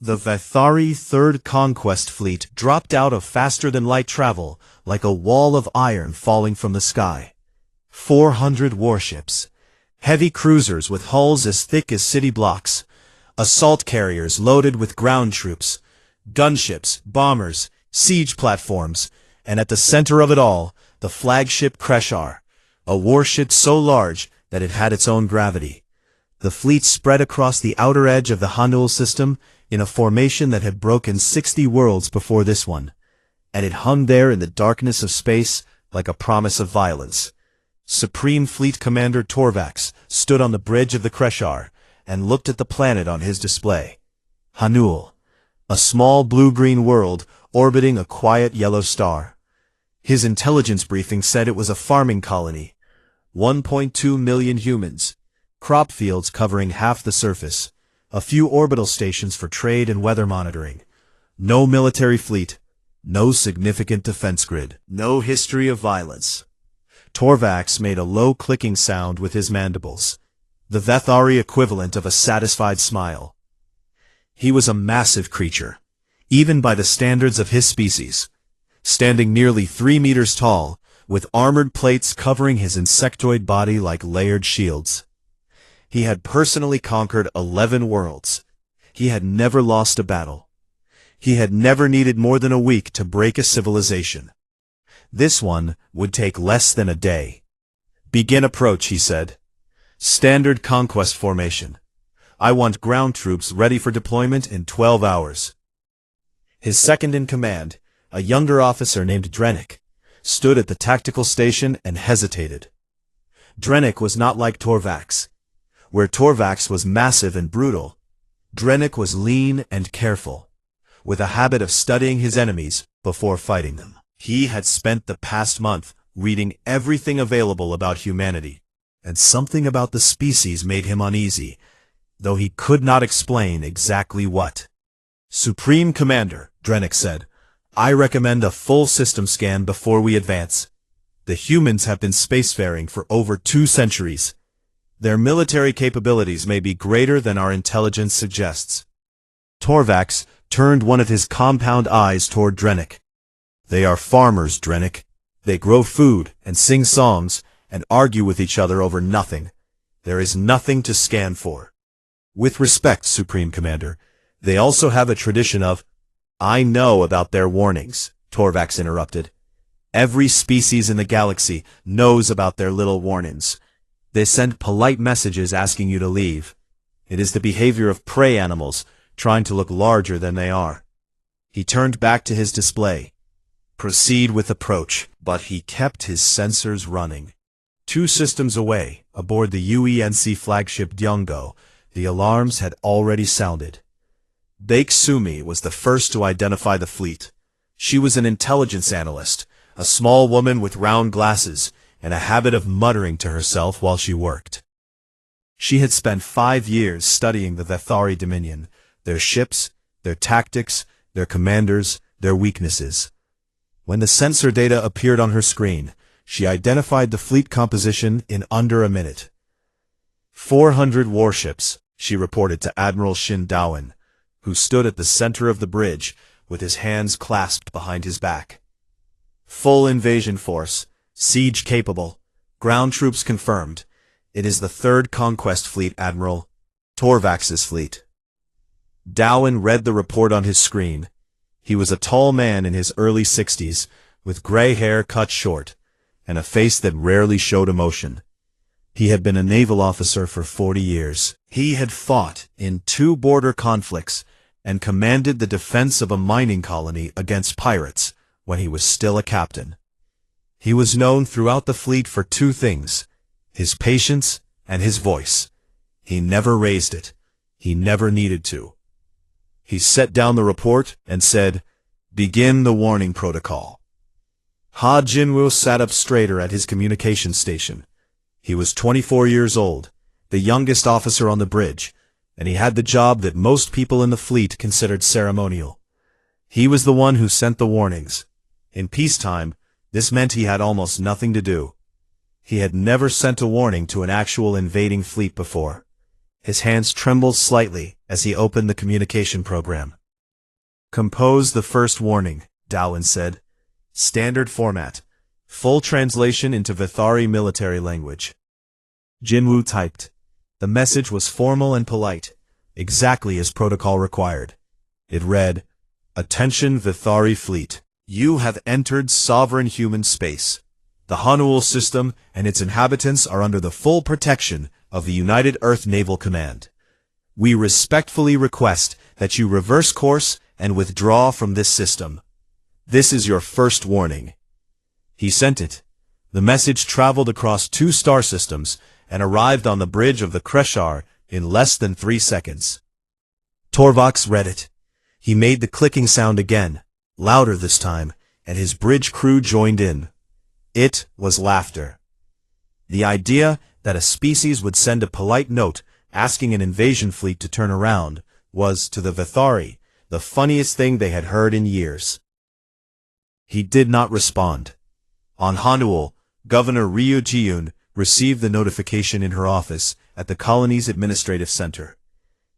The Vathari Third Conquest Fleet dropped out of faster-than-light travel like a wall of iron falling from the sky. 400 warships, heavy cruisers with hulls as thick as city blocks, assault carriers loaded with ground troops, gunships, bombers, siege platforms, and at the center of it all, the flagship Kreshar, a warship so large that it had its own gravity. The fleet spread across the outer edge of the Hanul system in a formation that had broken 60 worlds before this one, and it hung there in the darkness of space like a promise of violence. Supreme Fleet Commander Torvax stood on the bridge of the Kreshar and looked at the planet on his display. Hanul, a small blue-green world orbiting a quiet yellow star. His intelligence briefing said it was a farming colony. 1.2 million humans, crop fields covering half the surface, a few orbital stations for trade and weather monitoring. No military fleet, no significant defense grid, no history of violence. Torvax made a low clicking sound with his mandibles, the Vathari equivalent of a satisfied smile. He was a massive creature, even by the standards of his species, standing nearly 3 meters tall, with armored plates covering his insectoid body like layered shields. He had personally conquered 11 worlds. He had never lost a battle. He had never needed more than a week to break a civilization. This one would take less than a day. Begin approach, he said. Standard conquest formation. I want ground troops ready for deployment in 12 hours. His second-in-command, a younger officer named Drennick, stood at the tactical station and hesitated. Drennick was not like Torvax. Where Torvax was massive and brutal, Drennick was lean and careful, with a habit of studying his enemies before fighting them. He had spent the past month reading everything available about humanity, and something about the species made him uneasy, though he could not explain exactly what. Supreme Commander, Drennick said, I recommend a full system scan before we advance. The humans have been spacefaring for over 2 centuries. Their military capabilities may be greater than our intelligence suggests. Torvax turned one of his compound eyes toward Drennick. They are farmers, Drennick. They grow food and sing songs and argue with each other over nothing. There is nothing to scan for. With respect, Supreme Commander, they also have a tradition of— I know about their warnings, Torvax interrupted. Every species in the galaxy knows about their little warnings. They send polite messages asking you to leave. It is the behavior of prey animals, trying to look larger than they are. He turned back to his display. Proceed with approach, but he kept his sensors running. 2 systems away, aboard the UENC flagship Dyongo, the alarms had already sounded. Baek Sumi was the first to identify the fleet. She was an intelligence analyst, a small woman with round glasses, and a habit of muttering to herself while she worked. She had spent 5 years studying the Vathari Dominion, their ships, their tactics, their commanders, their weaknesses. When the sensor data appeared on her screen, she identified the fleet composition in under a minute. 400 warships, she reported to Admiral Shin Dawen, who stood at the center of the bridge with his hands clasped behind his back. Full invasion force, siege capable, ground troops confirmed. It is the 3rd Conquest Fleet, Admiral. Torvax's fleet. Dawen read the report on his screen. He was a tall man in his early 60s, with gray hair cut short, and a face that rarely showed emotion. He had been a naval officer for 40 years. He had fought in 2 border conflicts and commanded the defense of a mining colony against pirates when he was still a captain. He was known throughout the fleet for 2 things, his patience and his voice. He never raised it. He never needed to. He set down the report and said, "Begin the warning protocol." Ha Jinwoo sat up straighter at his communication station. He was 24 years old, the youngest officer on the bridge, and he had the job that most people in the fleet considered ceremonial. He was the one who sent the warnings. In peacetime, this meant he had almost nothing to do. He had never sent a warning to an actual invading fleet before. His hands trembled slightly as he opened the communication program. "Compose the first warning," Darwin said. "Standard format. Full translation into Vithari military language." Jinwoo typed. The message was formal and polite, exactly as protocol required. It read, "Attention Vithari fleet. You have entered sovereign human space. The Hanuul system and its inhabitants are under the full protection of the United Earth Naval Command. We respectfully request that you reverse course and withdraw from this system. This is your first warning." He sent it. The message traveled across 2 star systems and arrived on the bridge of the Kreshar in less than 3 seconds. Torvax read it. He made the clicking sound again, louder this time, and his bridge crew joined in. It was laughter. The idea that a species would send a polite note asking an invasion fleet to turn around was, to the Vithari, the funniest thing they had heard in years. He did not respond. On Hanuul, Governor Ryu Ji-yoon received the notification in her office at the colony's administrative center.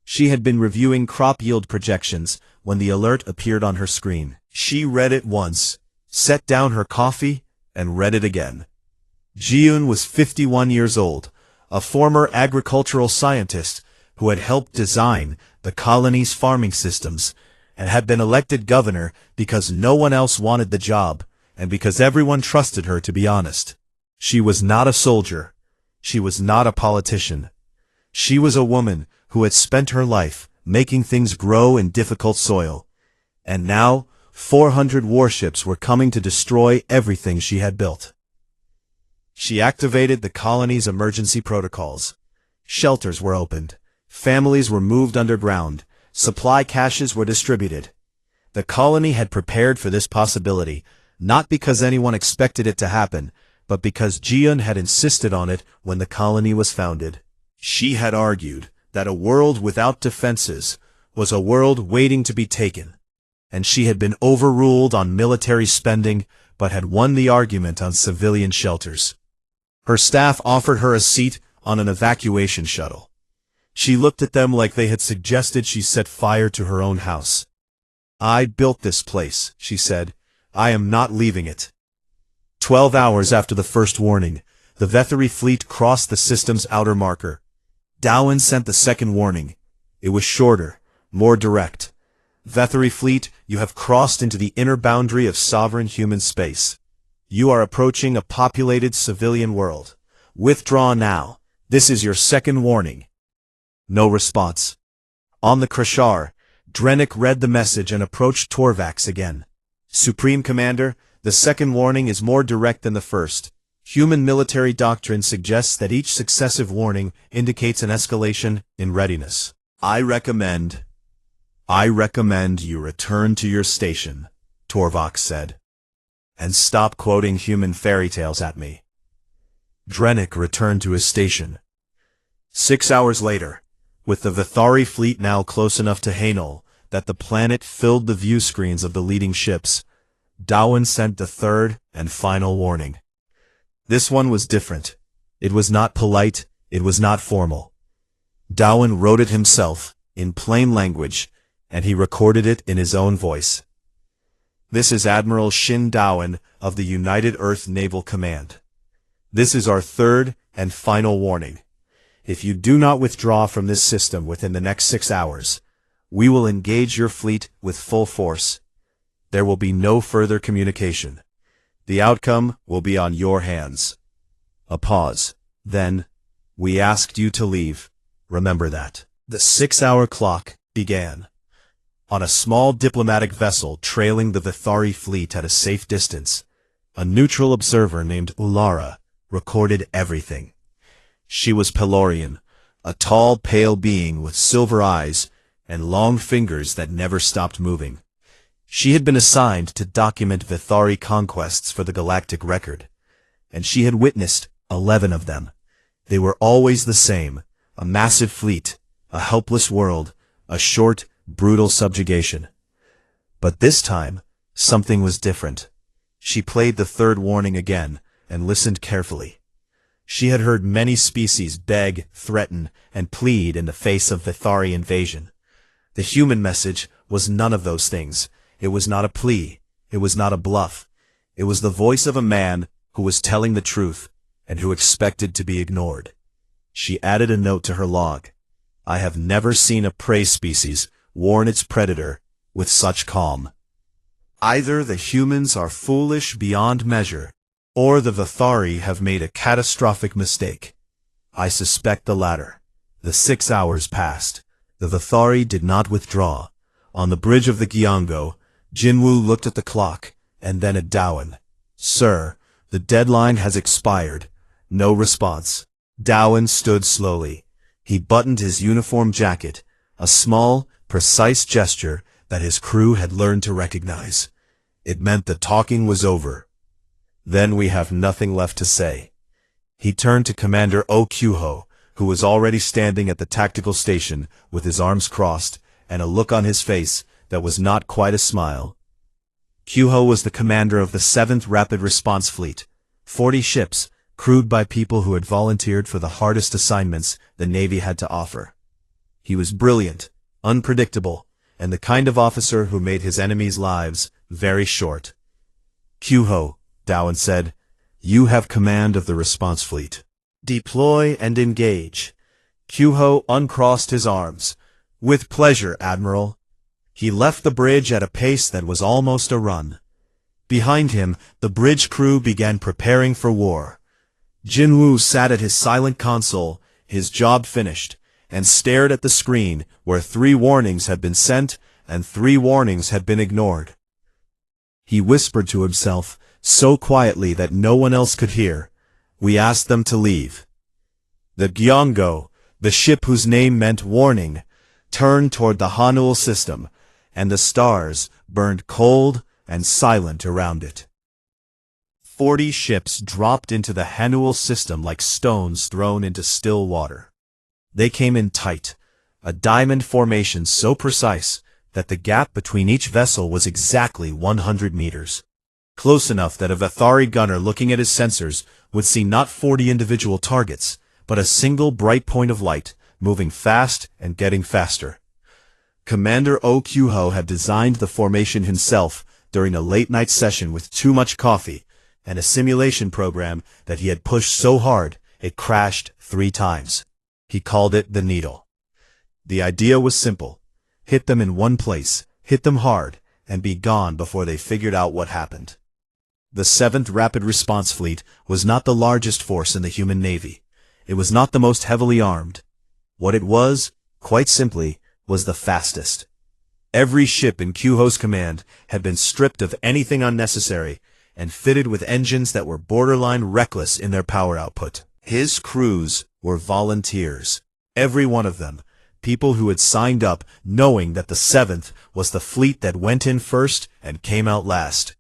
She had been reviewing crop yield projections when the alert appeared on her screen. She read it once, set down her coffee, and read it again. Ji-yoon was 51 years old, a former agricultural scientist who had helped design the colony's farming systems and had been elected governor because no one else wanted the job and because everyone trusted her to be honest. She was not a soldier. She was not a politician. She was a woman who had spent her life making things grow in difficult soil. And now, 400 warships were coming to destroy everything she had built. She activated the colony's emergency protocols. Shelters were opened. Families were moved underground. Supply caches were distributed. The colony had prepared for this possibility, not because anyone expected it to happen, but because Ji-yoon had insisted on it when the colony was founded. She had argued that a world without defenses was a world waiting to be taken, and she had been overruled on military spending but had won the argument on civilian shelters. Her staff offered her a seat on an evacuation shuttle. She looked at them like they had suggested she set fire to her own house. "I built this place," she said. "I am not leaving it." 12 hours after the first warning, the Vethari fleet crossed the system's outer marker. Darwin sent the second warning. It was shorter, more direct. "Vethari fleet, you have crossed into the inner boundary of sovereign human space. You are approaching a populated civilian world. Withdraw now. This is your second warning." No response. On the Kreshar, Drennick read the message and approached Torvax again. "Supreme Commander, the second warning is more direct than the first. Human military doctrine suggests that each successive warning indicates an escalation in readiness. I recommend you return to your station," Torvax said. "And stop quoting human fairy tales at me." Drennick returned to his station. 6 hours later, with the Vithari fleet now close enough to Hanuul that the planet filled the view screens of the leading ships, Darwin sent the third and final warning. This one was different. It was not polite, it was not formal. Darwin wrote it himself, in plain language, and he recorded it in his own voice. "This is Admiral Shin Darwin of the United Earth Naval Command. This is our third and final warning. If you do not withdraw from this system within the next 6 hours, we will engage your fleet with full force. There will be no further communication. The outcome will be on your hands." A pause. Then, "We asked you to leave. Remember that." The 6-hour clock began. On a small diplomatic vessel trailing the Vithari fleet at a safe distance, a neutral observer named Ulara recorded everything. She was Pelorian, a tall, pale being with silver eyes and long fingers that never stopped moving. She had been assigned to document Vithari conquests for the Galactic Record, and she had witnessed 11 of them. They were always the same: a massive fleet, a helpless world, a short, brutal subjugation. But this time, something was different. She played the third warning again and listened carefully. She had heard many species beg, threaten, and plead in the face of Vithari invasion. The human message was none of those things. It was not a plea. It was not a bluff. It was the voice of a man who was telling the truth and who expected to be ignored. She added a note to her log. I have never seen a prey species warn its predator with such calm. Either the humans are foolish beyond measure, or the Vithari have made a catastrophic mistake. I suspect the latter. The 6 hours passed. The Vithari did not withdraw. On the bridge of the Gyeonggo, Jinwoo looked at the clock, and then at Dowan. Sir, the deadline has expired. No response. Dowan stood slowly. He buttoned his uniform jacket, a small, precise gesture that his crew had learned to recognize. It meant the talking was over. Then we have nothing left to say. He turned to Commander Oh Kyuho, who was already standing at the tactical station with his arms crossed and a look on his face that was not quite a smile. Kyuho was the commander of the 7th Rapid Response Fleet, 40 ships, crewed by people who had volunteered for the hardest assignments the Navy had to offer. He was brilliant, unpredictable, and the kind of officer who made his enemies' lives very short. Kyuho, Dowan said, you have command of the response fleet. Deploy and engage. Kyuho uncrossed his arms. With pleasure, Admiral. He left the bridge at a pace that was almost a run. Behind him, the bridge crew began preparing for war. Jinwoo sat at his silent console, his job finished, and stared at the screen where 3 warnings had been sent and 3 warnings had been ignored. He whispered to himself, so quietly that no one else could hear, we asked them to leave. The Gyeonggo, the ship whose name meant warning, turned toward the Hanul system, and the stars burned cold and silent around it. 40 ships dropped into the Hanul system like stones thrown into still water. They came in tight, a diamond formation so precise that the gap between each vessel was exactly 100 meters. Close enough that a Vithari gunner looking at his sensors would see not 40 individual targets, but a single bright point of light, moving fast and getting faster. Commander Oh Kyuho had designed the formation himself during a late-night session with too much coffee and a simulation program that he had pushed so hard it crashed 3 times. He called it the Needle. The idea was simple. Hit them in one place, hit them hard, and be gone before they figured out what happened. The 7th Rapid Response Fleet was not the largest force in the human navy. It was not the most heavily armed. What it was, quite simply, was the fastest. Every ship in Kyuho's command had been stripped of anything unnecessary and fitted with engines that were borderline reckless in their power output. His crews were volunteers, every one of them, people who had signed up knowing that the 7th was the fleet that went in first and came out last.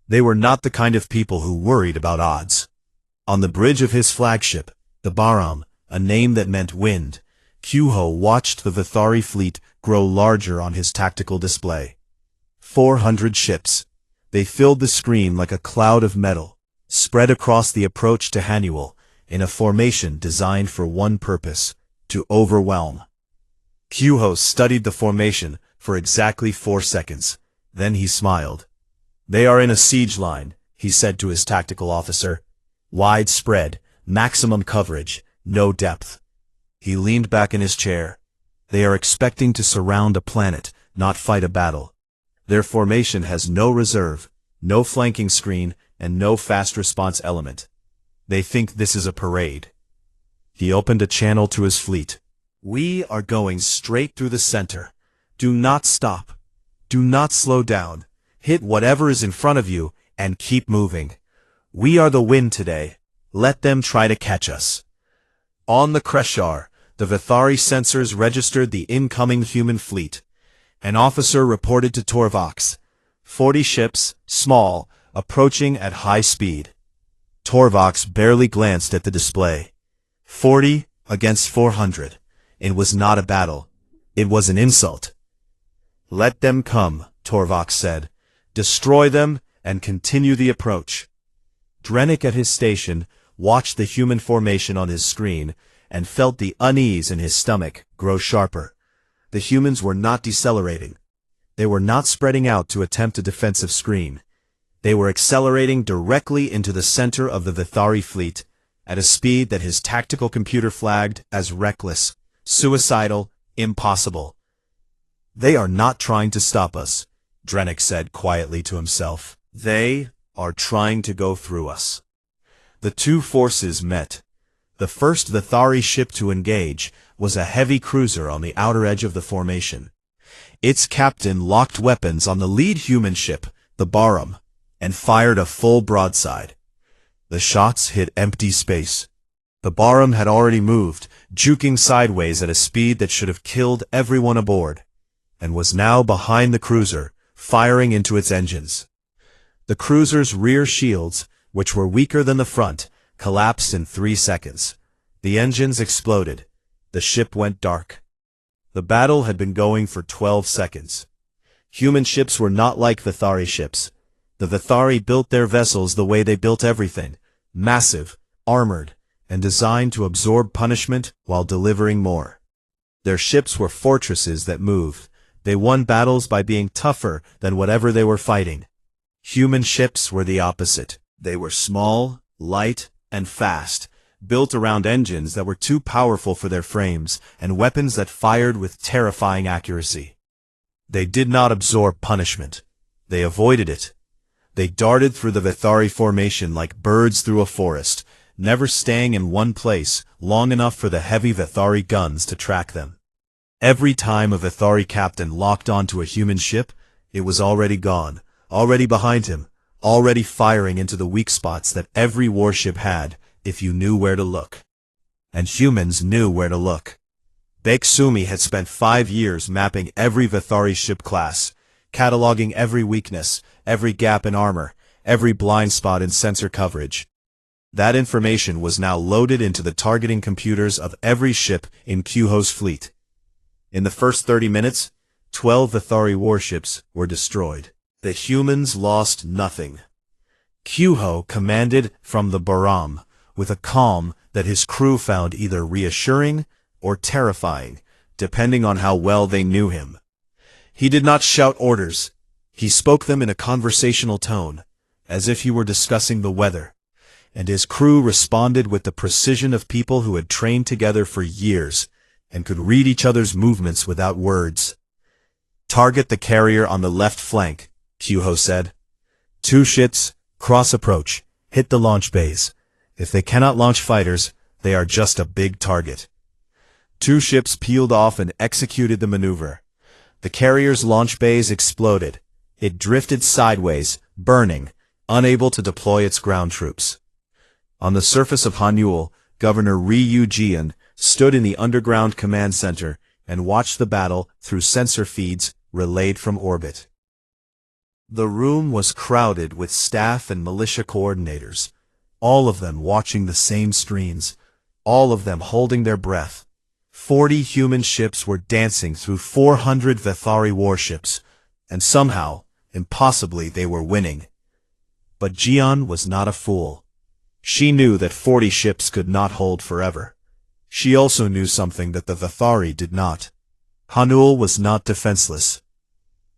They were not the kind of people who worried about odds. On the bridge of his flagship, the Baram, a name that meant wind, Kyuho watched the Vithari fleet grow larger on his tactical display. 400 ships. They filled the screen like a cloud of metal, spread across the approach to Hanul, in a formation designed for one purpose, to overwhelm. Kyuho studied the formation for exactly 4 seconds. Then he smiled. They are in a siege line, he said to his tactical officer. Wide spread, maximum coverage, no depth. He leaned back in his chair. They are expecting to surround a planet, not fight a battle. Their formation has no reserve, no flanking screen, and no fast response element. They think this is a parade. He opened a channel to his fleet. We are going straight through the center. Do not stop. Do not slow down. Hit whatever is in front of you and keep moving. We are the wind today. Let them try to catch us. On the Kreshar, the Vithari sensors registered the incoming human fleet. An officer reported to Torvox. 40 ships, small, approaching at high speed. Torvox barely glanced at the display. 40 against 400. It was not a battle. It was an insult. Let them come, Torvox said. Destroy them and continue the approach. Drennick at his station watched the human formation on his screen, and felt the unease in his stomach grow sharper. The humans were not decelerating. They were not spreading out to attempt a defensive screen. They were accelerating directly into the center of the Vithari fleet, at a speed that his tactical computer flagged as reckless, suicidal, impossible. "They are not trying to stop us," Drennick said quietly to himself. "They are trying to go through us." The two forces met. The first Vithari ship to engage was a heavy cruiser on the outer edge of the formation. Its captain locked weapons on the lead human ship, the Barum, and fired a full broadside. The shots hit empty space. The Barum had already moved, juking sideways at a speed that should have killed everyone aboard, and was now behind the cruiser, firing into its engines. The cruiser's rear shields, which were weaker than the front, collapsed in 3 seconds. The engines exploded. The ship went dark. The battle had been going for 12 seconds. Human ships were not like Vithari ships. The Vithari built their vessels the way they built everything, massive, armored, and designed to absorb punishment while delivering more. Their ships were fortresses that moved. They won battles by being tougher than whatever they were fighting. Human ships were the opposite. They were small, light, and fast, built around engines that were too powerful for their frames, and weapons that fired with terrifying accuracy. They did not absorb punishment. They avoided it. They darted through the Vithari formation like birds through a forest, never staying in one place long enough for the heavy Vithari guns to track them. Every time a Vithari captain locked onto a human ship, it was already gone, already behind him, already firing into the weak spots that every warship had, if you knew where to look. And humans knew where to look. Baiksumi had spent 5 years mapping every Vithari ship class, cataloging every weakness, every gap in armor, every blind spot in sensor coverage. That information was now loaded into the targeting computers of every ship in Kyuho's fleet. In the first 30 minutes, 12 Vithari warships were destroyed. The humans lost nothing. Kyuho commanded from the Baram, with a calm that his crew found either reassuring or terrifying, depending on how well they knew him. He did not shout orders. He spoke them in a conversational tone, as if he were discussing the weather, and his crew responded with the precision of people who had trained together for years and could read each other's movements without words. "Target the carrier on the left flank," Kyuho said. "2 ships, cross approach, hit the launch bays. If they cannot launch fighters, they are just a big target." 2 ships peeled off and executed the maneuver. The carrier's launch bays exploded. It drifted sideways, burning, unable to deploy its ground troops. On the surface of Hanul, Governor Ryu Jian stood in the underground command center and watched the battle through sensor feeds relayed from orbit. The room was crowded with staff and militia coordinators, all of them watching the same screens, all of them holding their breath. 40 human ships were dancing through 400 Vithari warships, and somehow, impossibly, they were winning. But Jian was not a fool. She knew that 40 ships could not hold forever. She also knew something that the Vithari did not. Hanul was not defenseless.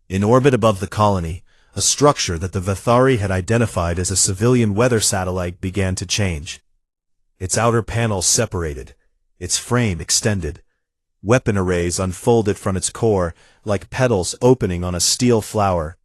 In orbit above the colony, a structure that the Vithari had identified as a civilian weather satellite began to change. Its outer panel separated, its frame extended. Weapon arrays unfolded from its core, like petals opening on a steel flower.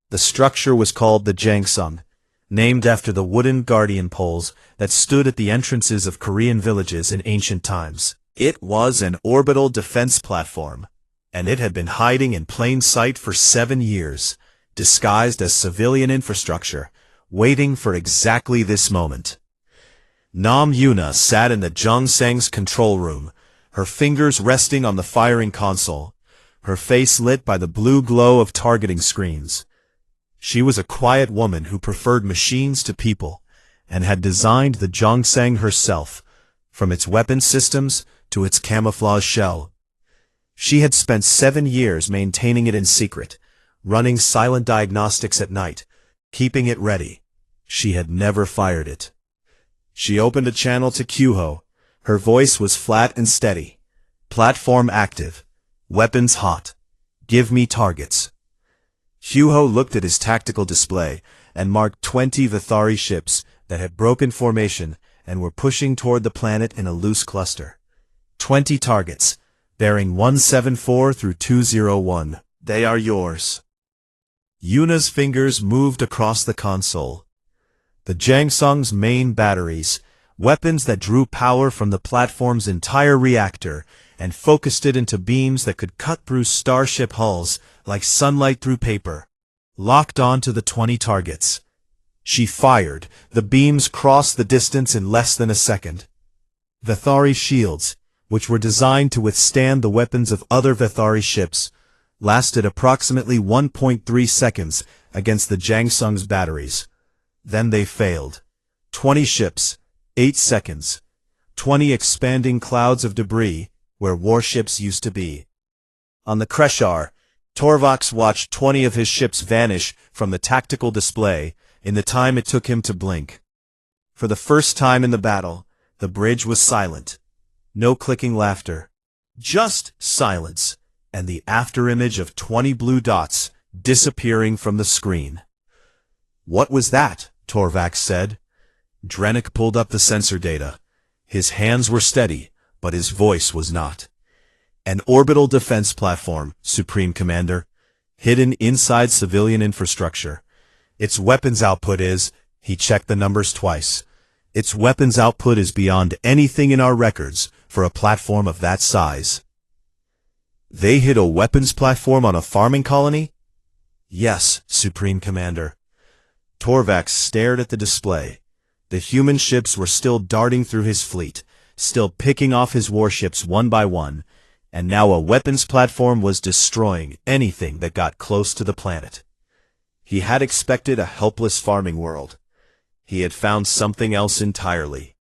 The structure was called the Jangsung, named after the wooden guardian poles that stood at the entrances of Korean villages in ancient times. It was an orbital defense platform, and it had been hiding in plain sight for 7 years, disguised as civilian infrastructure, waiting for exactly this moment. Nam Yuna sat in the Jongsang's control room, her fingers resting on the firing console, her face lit by the blue glow of targeting screens. She was a quiet woman who preferred machines to people, and had designed the Jongsang herself, from its weapon systems to its camouflage shell. She had spent 7 years maintaining it in secret, running silent diagnostics at night, keeping it ready. She had never fired it. She opened a channel to Kyuho. Her voice was flat and steady. Platform active. Weapons hot. Give me targets. Kyuho looked at his tactical display and marked 20 Vithari ships that had broken formation and were pushing toward the planet in a loose cluster. 20 targets, bearing 174 through 201. They are yours. Yuna's fingers moved across the console. The Jangsung's main batteries, weapons that drew power from the platform's entire reactor and focused it into beams that could cut through starship hulls like sunlight through paper, locked onto the 20 targets. She fired. The beams crossed the distance in less than a second. Vithari shields, which were designed to withstand the weapons of other Vithari ships, lasted approximately 1.3 seconds against the Jangsung's batteries. Then they failed. 20 ships, 8 seconds. 20 expanding clouds of debris where warships used to be. On the Kreshar, Torvax watched 20 of his ships vanish from the tactical display in the time it took him to blink. For the first time in the battle, the bridge was silent. No clicking laughter. Just silence, and the afterimage of 20 blue dots disappearing from the screen. "What was that?" Torvax said. Drennick pulled up the sensor data. His hands were steady, but his voice was not. "An orbital defense platform, Supreme Commander, hidden inside civilian infrastructure. Its weapons output is," he checked the numbers twice, "its weapons output is beyond anything in our records for a platform of that size." "They hit a weapons platform on a farming colony?" "Yes, Supreme Commander." Torvax stared at the display. The human ships were still darting through his fleet, still picking off his warships one by one, and now a weapons platform was destroying anything that got close to the planet. He had expected a helpless farming world. He had found something else entirely.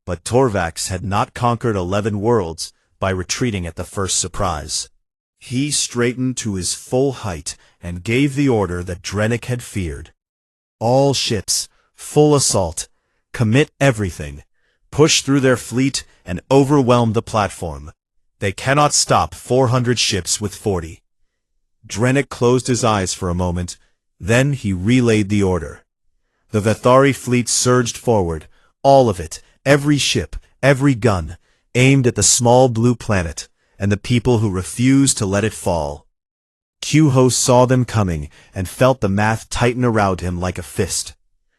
But Torvax had not conquered 11 worlds by retreating at the first surprise. He straightened to his full height and gave the order that Drennick had feared. "All ships, full assault. Commit everything. Push through their fleet and overwhelm the platform. They cannot stop 400 ships with 40. Drennick closed his eyes for a moment. Then he relayed the order. The Vithari fleet surged forward, all of it, every ship, every gun, aimed at the small blue planet, and the people who refused to let it fall. Kyuho saw them coming and felt the math tighten around him like a fist.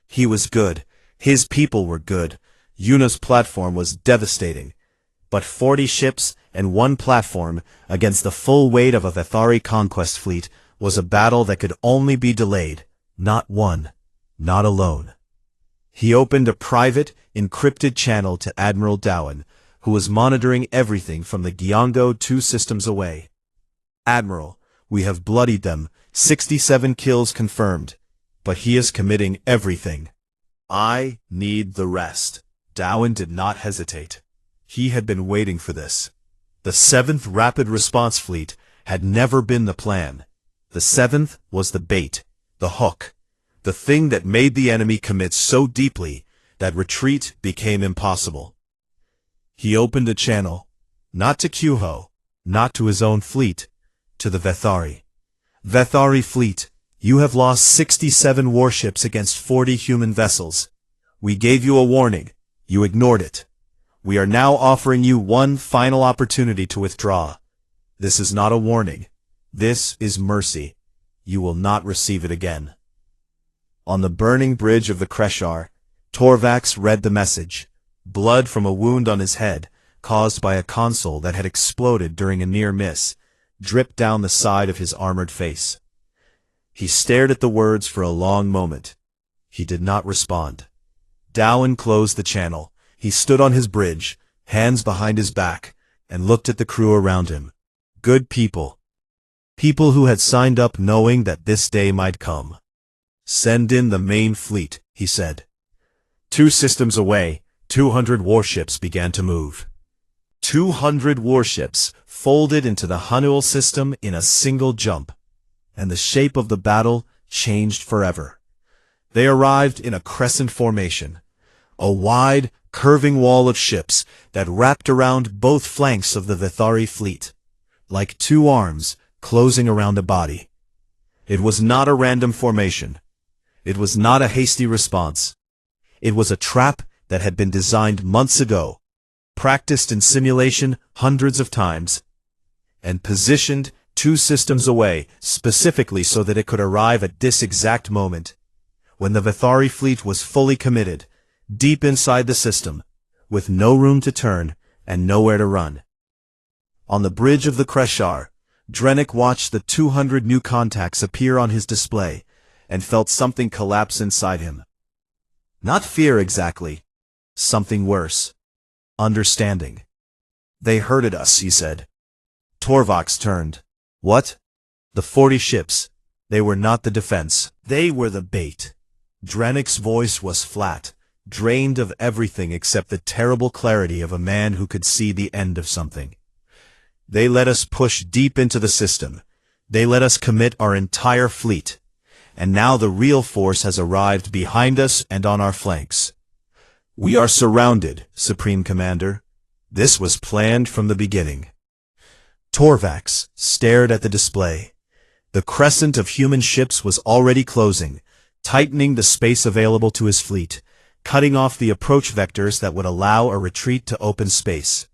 He was good. His people were good. Yuna's platform was devastating. But 40 ships and 1 platform against the full weight of a Vithari conquest fleet was a battle that could only be delayed, not won, not alone. He opened a private, encrypted channel to Admiral Dowan, who was monitoring everything from the Gyeongo 2 systems away. "Admiral, we have bloodied them, 67 kills confirmed, but he is committing everything. I need the rest." Dowan did not hesitate. He had been waiting for this. The 7th Rapid Response Fleet had never been the plan. The 7th was the bait, the hook, the thing that made the enemy commit so deeply that retreat became impossible. He opened a channel, not to Kyuho, not to his own fleet, to the Vithari. "Vithari fleet, you have lost 67 warships against 40 human vessels. We gave you a warning. You ignored it. We are now offering you one final opportunity to withdraw. This is not a warning. This is mercy. You will not receive it again." On the burning bridge of the Kreshar, Torvax read the message. Blood from a wound on his head, caused by a console that had exploded during a near miss, dripped down the side of his armored face. He stared at the words for a long moment. He did not respond. Dowan closed the channel. He stood on his bridge, hands behind his back, and looked at the crew around him. Good people. People who had signed up knowing that this day might come. "Send in the main fleet," he said. 2 systems away, 200 warships began to move. 200 warships folded into the Hanuel system in a single jump, and the shape of the battle changed forever. They arrived in a crescent formation. A wide, curving wall of ships that wrapped around both flanks of the Vithari fleet, like two arms closing around a body. It was not a random formation. It was not a hasty response. It was a trap that had been designed months ago, practiced in simulation hundreds of times, and positioned 2 systems away specifically so that it could arrive at this exact moment, when the Vithari fleet was fully committed, deep inside the system, with no room to turn and nowhere to run. On the bridge of the Kreshar, Drennick watched the 200 new contacts appear on his display, and felt something collapse inside him. Not fear exactly. Something worse. Understanding. "They herded us," he said. Torvax turned. "What?" "The 40 ships. They were not the defense. They were the bait." Drennick's voice was flat, drained of everything except the terrible clarity of a man who could see the end of something. "They let us push deep into the system. They let us commit our entire fleet. And now the real force has arrived behind us and on our flanks. We are surrounded, Supreme Commander. This was planned from the beginning." Torvax stared at the display. The crescent of human ships was already closing, tightening the space available to his fleet, cutting off the approach vectors that would allow a retreat to open space.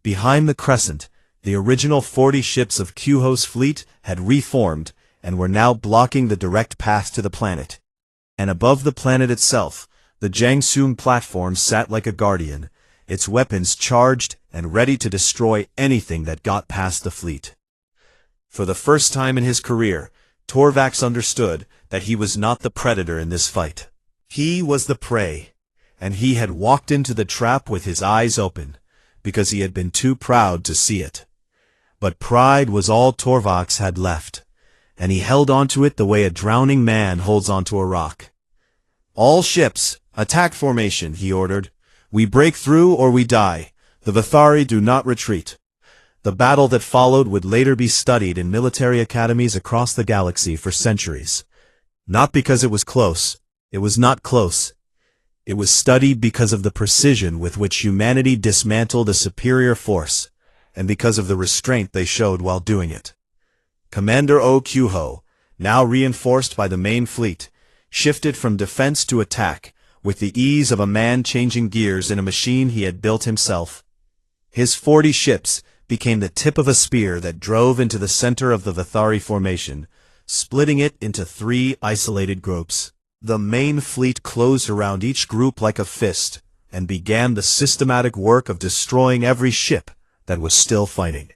Behind the crescent, the original 40 ships of Kyuho's fleet had reformed and were now blocking the direct path to the planet. And above the planet itself, the Jiangsun platform sat like a guardian, its weapons charged and ready to destroy anything that got past the fleet. For the first time in his career, Torvax understood that he was not the predator in this fight. He was the prey, and he had walked into the trap with his eyes open, because he had been too proud to see it. But pride was all Torvax had left, and he held onto it the way a drowning man holds onto a rock. "All ships, attack formation," he ordered. "We break through or we die. The Vithari do not retreat." The battle that followed would later be studied in military academies across the galaxy for centuries. Not because it was close. It was not close. It was studied because of the precision with which humanity dismantled a superior force, and because of the restraint they showed while doing it. Commander O. Kyuho, now reinforced by the main fleet, shifted from defense to attack, with the ease of a man changing gears in a machine he had built himself. His 40 ships became the tip of a spear that drove into the center of the Vithari formation, splitting it into 3 isolated groups. The main fleet closed around each group like a fist, and began the systematic work of destroying every ship that was still fighting.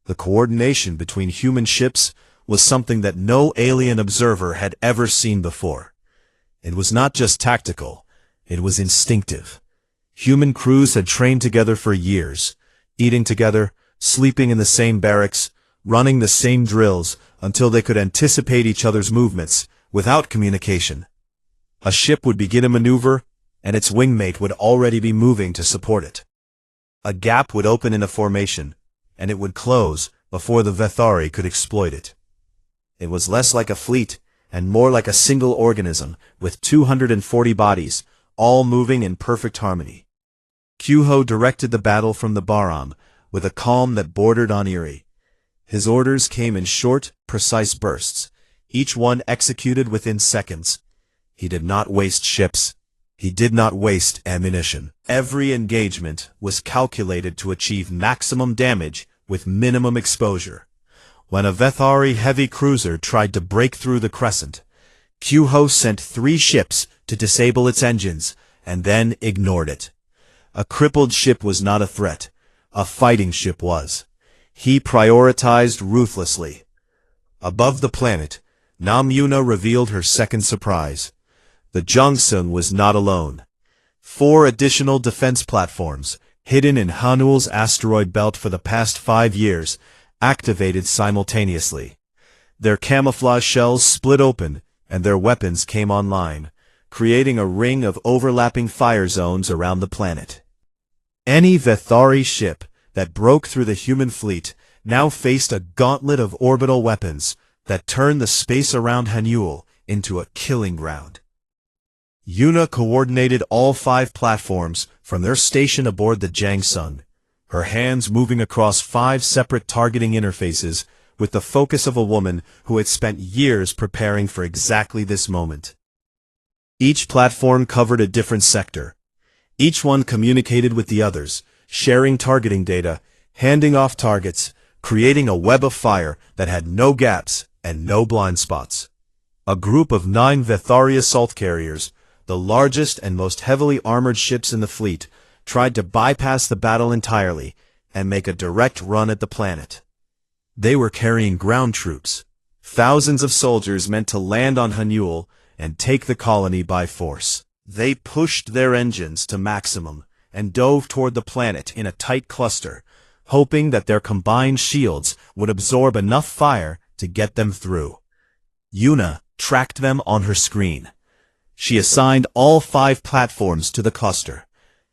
The coordination between human ships was something that no alien observer had ever seen before. It was not just tactical, it was instinctive. Human crews had trained together for years, eating together, sleeping in the same barracks, running the same drills until they could anticipate each other's movements without communication. A ship would begin a maneuver, and its wingmate would already be moving to support it. A gap would open in a formation, and it would close before the Vithari could exploit it. It was less like a fleet and more like a single organism with 240 bodies, all moving in perfect harmony. Kyuho directed the battle from the Baram with a calm that bordered on eerie. His orders came in short, precise bursts, each one executed within seconds. He did not waste ships. He did not waste ammunition. Every engagement was calculated to achieve maximum damage with minimum exposure. When a Vithari heavy cruiser tried to break through the crescent, Kyuho sent 3 ships to disable its engines, and then ignored it. A crippled ship was not a threat. A fighting ship was. He prioritized ruthlessly. Above the planet, Nam-Yuna revealed her second surprise. The Jongsun was not alone. 4 additional defense platforms, hidden in Hanuel's asteroid belt for the past 5 years, activated simultaneously. Their camouflage shells split open, and their weapons came online, creating a ring of overlapping fire zones around the planet. Any Vithari ship that broke through the human fleet now faced a gauntlet of orbital weapons that turned the space around Hanuel into a killing ground. Yuna coordinated all 5 platforms from their station aboard the Jangsung, her hands moving across 5 separate targeting interfaces with the focus of a woman who had spent years preparing for exactly this moment. Each platform covered a different sector. Each one communicated with the others, sharing targeting data, handing off targets, creating a web of fire that had no gaps and no blind spots. A group of 9 Vethari assault carriers, the largest and most heavily armored ships in the fleet, tried to bypass the battle entirely and make a direct run at the planet. They were carrying ground troops, thousands of soldiers meant to land on Hanul and take the colony by force. They pushed their engines to maximum and dove toward the planet in a tight cluster, hoping that their combined shields would absorb enough fire to get them through. Yuna tracked them on her screen. She assigned all 5 platforms to the cluster.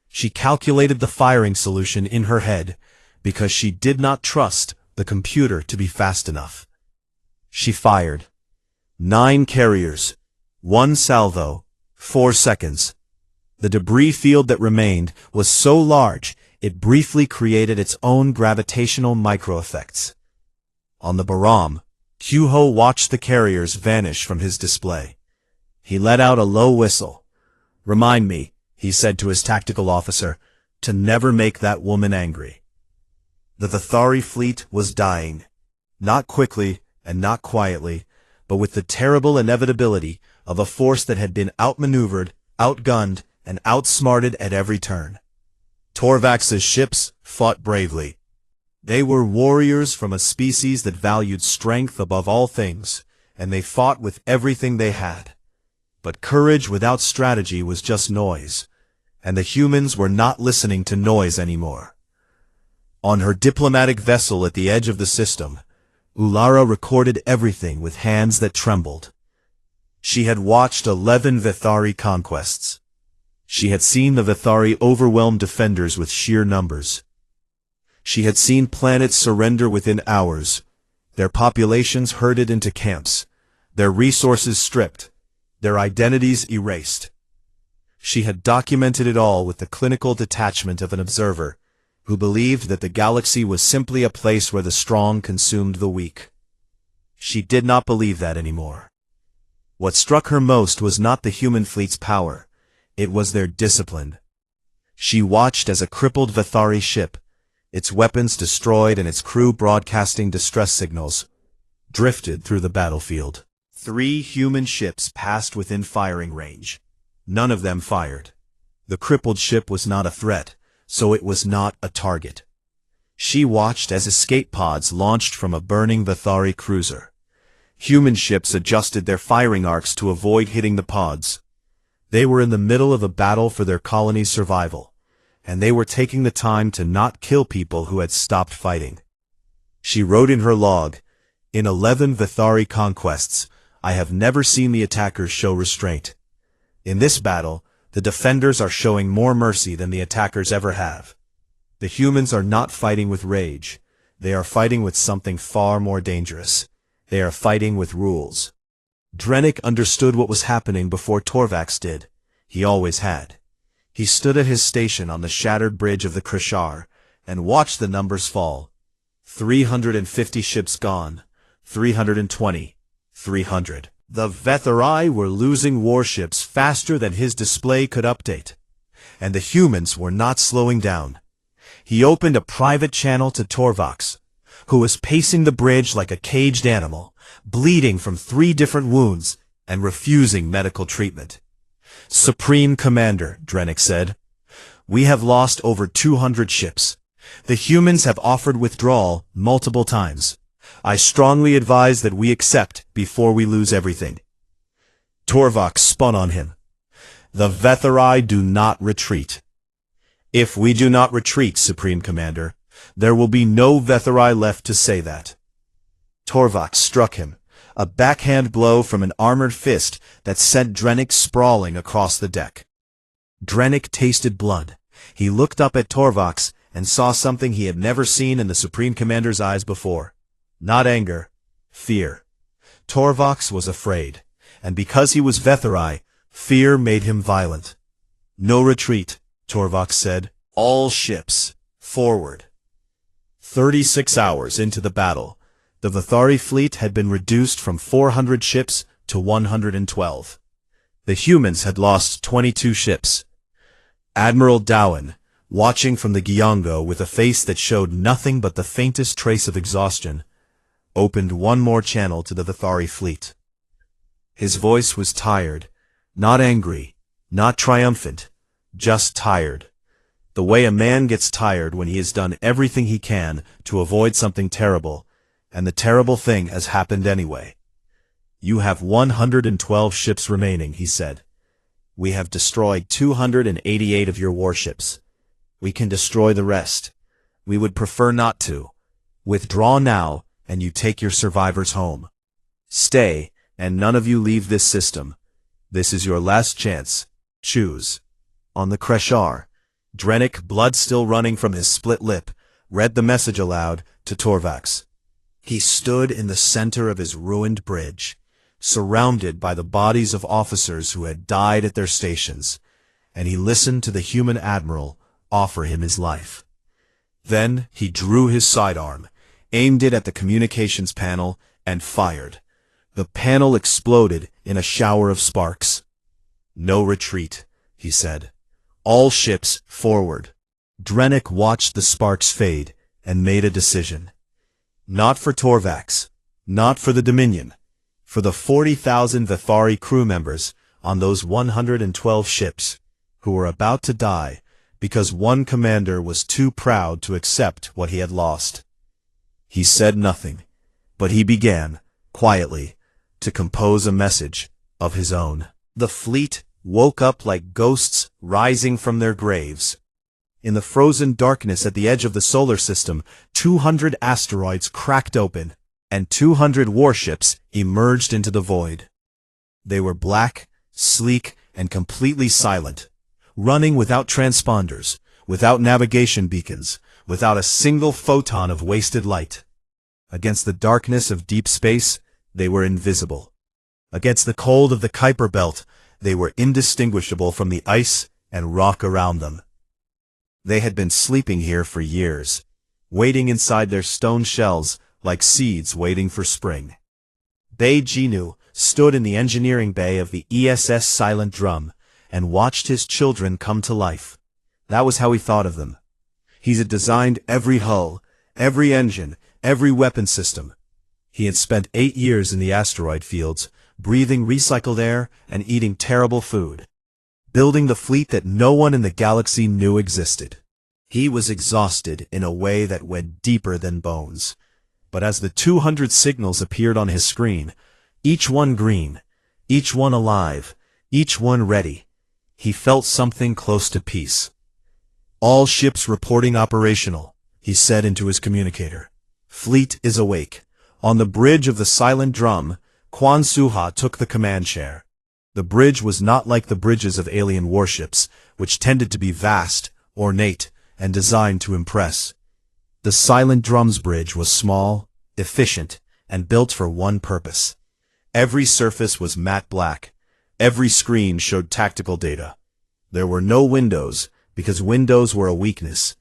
She calculated the firing solution in her head because she did not trust the computer to be fast enough. She fired. 9 carriers, 1 salvo, 4 seconds. The debris field that remained was so large it briefly created its own gravitational micro-effects. On the Baram, Kyuho watched the carriers vanish from his display. He let out a low whistle. "Remind me," he said to his tactical officer, "to never make that woman angry." The Vethari fleet was dying. Not quickly and not quietly, but with the terrible inevitability of a force that had been outmaneuvered, outgunned, and outsmarted at every turn. Torvax's ships fought bravely. They were warriors from a species that valued strength above all things, and they fought with everything they had. But courage without strategy was just noise, and the humans were not listening to noise anymore. On her diplomatic vessel at the edge of the system, Ulara recorded everything with hands that trembled. She had watched 11 Vethari conquests. She had seen the Vethari overwhelm defenders with sheer numbers. She had seen planets surrender within hours, their populations herded into camps, their resources stripped, their identities erased. She had documented it all with the clinical detachment of an observer who believed that the galaxy was simply a place where the strong consumed the weak. She did not believe that anymore. What struck her most was not the human fleet's power, it was their discipline. She watched as a crippled Vethari ship, its weapons destroyed and its crew broadcasting distress signals, drifted through the battlefield. 3 human ships passed within firing range. None of them fired. The crippled ship was not a threat, so it was not a target. She watched as escape pods launched from a burning Vethari cruiser. Human ships adjusted their firing arcs to avoid hitting the pods. They were in the middle of a battle for their colony's survival, and they were taking the time to not kill people who had stopped fighting. She wrote in her log, "In 11 Vethari conquests, I have never seen the attackers show restraint. In this battle, the defenders are showing more mercy than the attackers ever have. The humans are not fighting with rage. They are fighting with something far more dangerous. They are fighting with rules." Drennick understood what was happening before Torvax did. He always had. He stood at his station on the shattered bridge of the Krishar and watched the numbers fall. 350 ships gone. 320. 300. The Vethari were losing warships faster than his display could update. And the humans were not slowing down. He opened a private channel to Torvax, who was pacing the bridge like a caged animal, bleeding from 3 different wounds and refusing medical treatment. "Supreme Commander," Drennick said, "we have lost over 200 ships. The humans have offered withdrawal multiple times. I strongly advise that we accept before we lose everything." Torvax spun on him. "The Vethari do not retreat. If we do not retreat, Supreme Commander, there will be no Vethari left to say that." Torvax struck him, a backhand blow from an armored fist that sent Drennick sprawling across the deck. Drennick tasted blood. He looked up at Torvax and saw something he had never seen in the Supreme Commander's eyes before. Not anger, fear. Torvax was afraid, and because he was Vethari, Fear made him violent. "No retreat," Torvak said. "All ships, forward." 36 hours into the battle, the Vathari fleet had been reduced from 400 ships to 112. The humans had lost 22 ships. Admiral Dowan, watching from the Giongo with a face that showed nothing but the faintest trace of exhaustion, opened one more channel to the Vathari fleet. His voice was tired, not angry, not triumphant, just tired. The way a man gets tired when he has done everything he can to avoid something terrible, and the terrible thing has happened anyway. "You have 112 ships remaining," he said. "We have destroyed 288 of your warships. We can destroy the rest. We would prefer not to. Withdraw now, and you take your survivors home. Stay, and none of you leave this system. This is your last chance. Choose." On the Kreshar, Drennick, blood still running from his split lip, read the message aloud to Torvax. He stood in the center of his ruined bridge, surrounded by the bodies of officers who had died at their stations, and he listened to the human admiral offer him his life. Then he drew his sidearm, aimed it at the communications panel, and fired. The panel exploded in a shower of sparks. "No retreat," he said. "All ships forward." Drennick watched the sparks fade and made a decision. Not for Torvax, not for the Dominion, for the 40,000 Vathari crew members on those 112 ships who were about to die because one commander was too proud to accept what he had lost. He said nothing, but he began, quietly, to compose a message of his own. The fleet woke up like ghosts rising from their graves. In the frozen darkness at the edge of the solar system, 200 asteroids cracked open, and 200 warships emerged into the void. They were black, sleek, and completely silent, running without transponders, without navigation beacons, without a single photon of wasted light. Against the darkness of deep space, they were invisible. Against the cold of the Kuiper Belt, they were indistinguishable from the ice and rock around them. They had been sleeping here for years, waiting inside their stone shells like seeds waiting for spring. Bei Jinu stood in the engineering bay of the ESS Silent Drum and watched his children come to life. That was how he thought of them. He had designed every hull, every engine, every weapon system. He had spent 8 years in the asteroid fields, breathing recycled air and eating terrible food, building the fleet that no one in the galaxy knew existed. He was exhausted in a way that went deeper than bones. But as the 200 signals appeared on his screen, each one green, each one alive, each one ready, he felt something close to peace. "All ships reporting operational," he said into his communicator. "Fleet is awake." On the bridge of the Silent Drum, Quan Suha took the command chair. The bridge was not like the bridges of alien warships, which tended to be vast, ornate, and designed to impress. The Silent Drum's bridge was small, efficient, and built for one purpose. Every surface was matte black. Every screen showed tactical data. There were no windows, because windows were a weakness.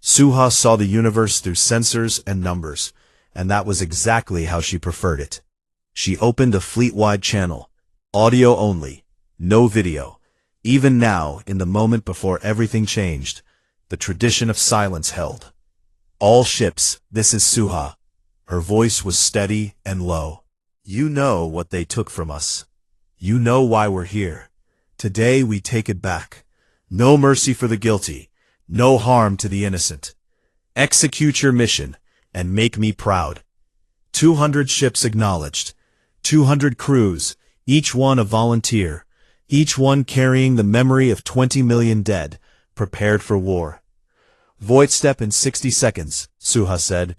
Suha saw the universe through sensors and numbers, and that was exactly how she preferred it. She opened a fleet-wide channel, audio only, no video. Even now, in the moment before everything changed, the tradition of silence held. "All ships, this is Suha." Her voice was steady and low. "You know what they took from us. You know why we're here. Today we take it back. No mercy for the guilty, no harm to the innocent. Execute your mission, and make me proud." 200 ships acknowledged. 200 crews, each one a volunteer, each one carrying the memory of 20 million dead, prepared for war. "Void step in 60 seconds, Suha said.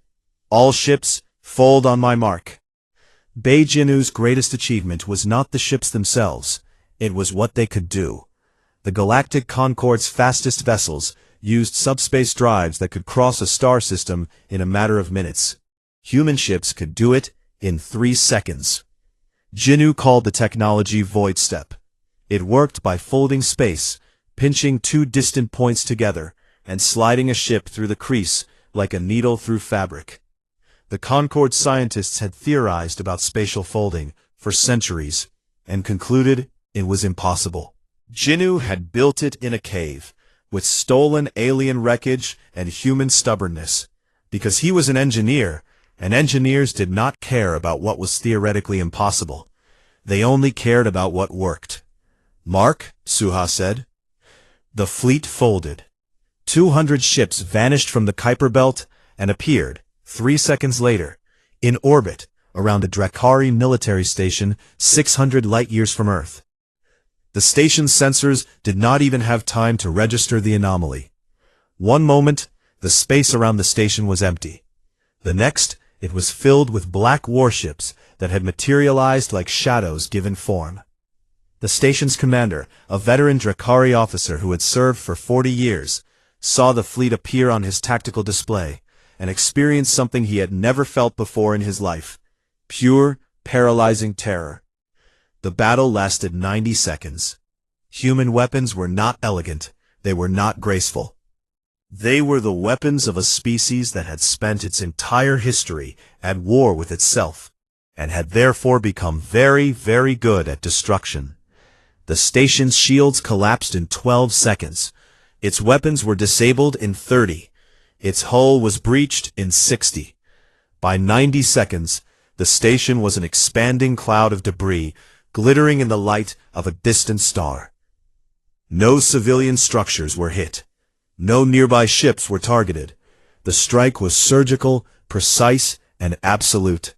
"All ships, fold on my mark." Bei Jinu's greatest achievement was not the ships themselves, it was what they could do. The Galactic Concorde's fastest vessels used subspace drives that could cross a star system in a matter of minutes. Human ships could do it in 3 seconds. Jinu called the technology Void Step. It worked by folding space, pinching two distant points together, and sliding a ship through the crease like a needle through fabric. The Concorde scientists had theorized about spatial folding for centuries, and concluded it was impossible. Jinnu had built it in a cave, with stolen alien wreckage and human stubbornness, because he was an engineer, and engineers did not care about what was theoretically impossible. They only cared about what worked. "Mark," Suha said. The fleet folded. 200 ships vanished from the Kuiper Belt and appeared, 3 seconds later, in orbit around the Drakari military station 600 light-years from Earth. The station's sensors did not even have time to register the anomaly. One moment, the space around the station was empty. The next, it was filled with black warships that had materialized like shadows given form. The station's commander, a veteran Drakari officer who had served for 40 years, saw the fleet appear on his tactical display and experienced something he had never felt before in his life: pure, paralyzing terror. The battle lasted 90 seconds. Human weapons were not elegant, they were not graceful. They were the weapons of a species that had spent its entire history at war with itself, and had therefore become very, very good at destruction. The station's shields collapsed in 12 seconds. Its weapons were disabled in 30. Its hull was breached in 60. By 90 seconds, the station was an expanding cloud of debris, glittering in the light of a distant star. No civilian structures were hit. No nearby ships were targeted. The strike was surgical, precise, and absolute.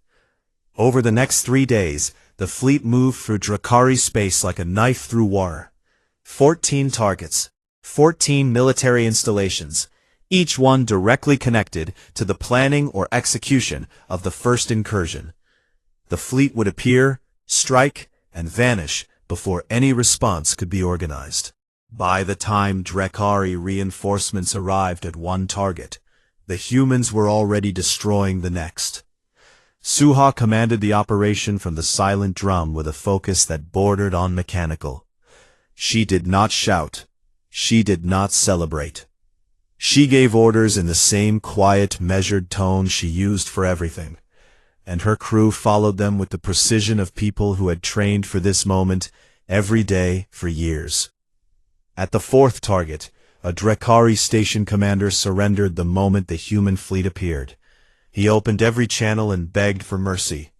Over the next 3 days, the fleet moved through Drakari space like a knife through water. 14 targets, 14 military installations, each one directly connected to the planning or execution of the first incursion. The fleet would appear, strike, and vanish before any response could be organized. By the time Drakari reinforcements arrived at one target, the humans were already destroying the next. Suha commanded the operation from the silent drum with a focus that bordered on mechanical. She did not shout. She did not celebrate. She gave orders in the same quiet, measured tone she used for everything, and her crew followed them with the precision of people who had trained for this moment every day for years. At the fourth target, a Drakari station commander surrendered the moment the human fleet appeared. He opened every channel and begged for mercy.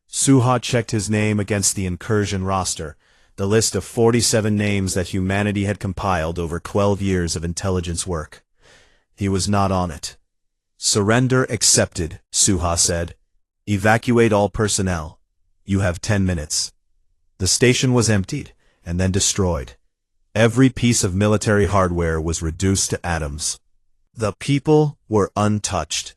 Suha checked his name against the incursion roster, the list of 47 names that humanity had compiled over 12 years of intelligence work. He was not on it. "Surrender accepted," Suha said. "Evacuate all personnel. You have 10 minutes." The station was emptied, and then destroyed. Every piece of military hardware was reduced to atoms. The people were untouched.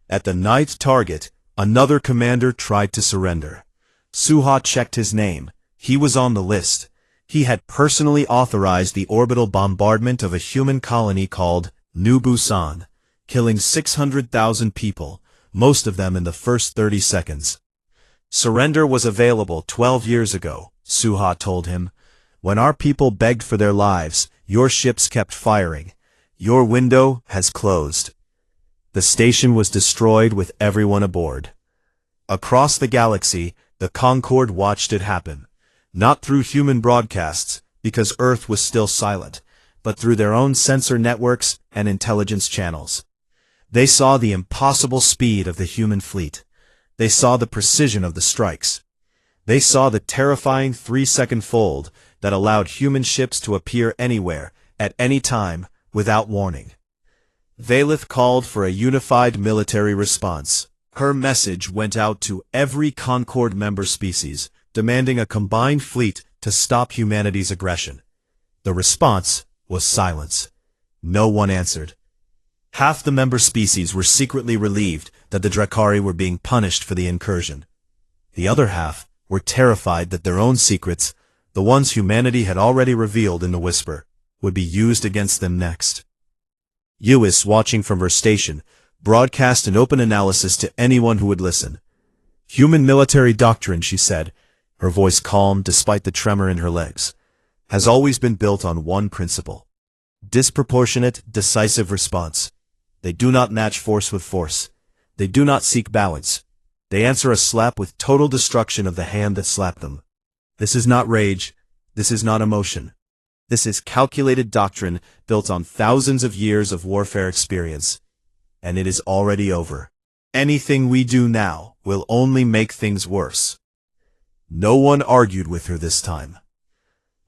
At the 9th target, another commander tried to surrender. Suha checked his name. He was on the list. He had personally authorized the orbital bombardment of a human colony called New Busan, killing 600,000 people, most of them in the first 30 seconds. "Surrender was available 12 years ago," Suha told him. "When our people begged for their lives, your ships kept firing. Your window has closed." The station was destroyed with everyone aboard. Across the galaxy, the Concorde watched it happen, not through human broadcasts, because Earth was still silent, but through their own sensor networks and intelligence channels. They saw the impossible speed of the human fleet. They saw the precision of the strikes. They saw the terrifying 3-second fold that allowed human ships to appear anywhere, at any time, without warning. Valith called for a unified military response. Her message went out to every Concorde member species, demanding a combined fleet to stop humanity's aggression. The response was silence. No one answered. Half the member species were secretly relieved that the Drakari were being punished for the incursion. The other half were terrified that their own secrets, the ones humanity had already revealed in the whisper, would be used against them next. Uis, watching from her station, broadcast an open analysis to anyone who would listen. "Human military doctrine," she said, her voice calm despite the tremor in her legs. has always been built on one principle: disproportionate, decisive response. They do not match force with force. They do not seek balance. They answer a slap with total destruction of the hand that slapped them. This is not rage. This is not emotion. This is calculated doctrine built on thousands of years of warfare experience. And it is already over. Anything we do now will only make things worse. No one argued with her this time.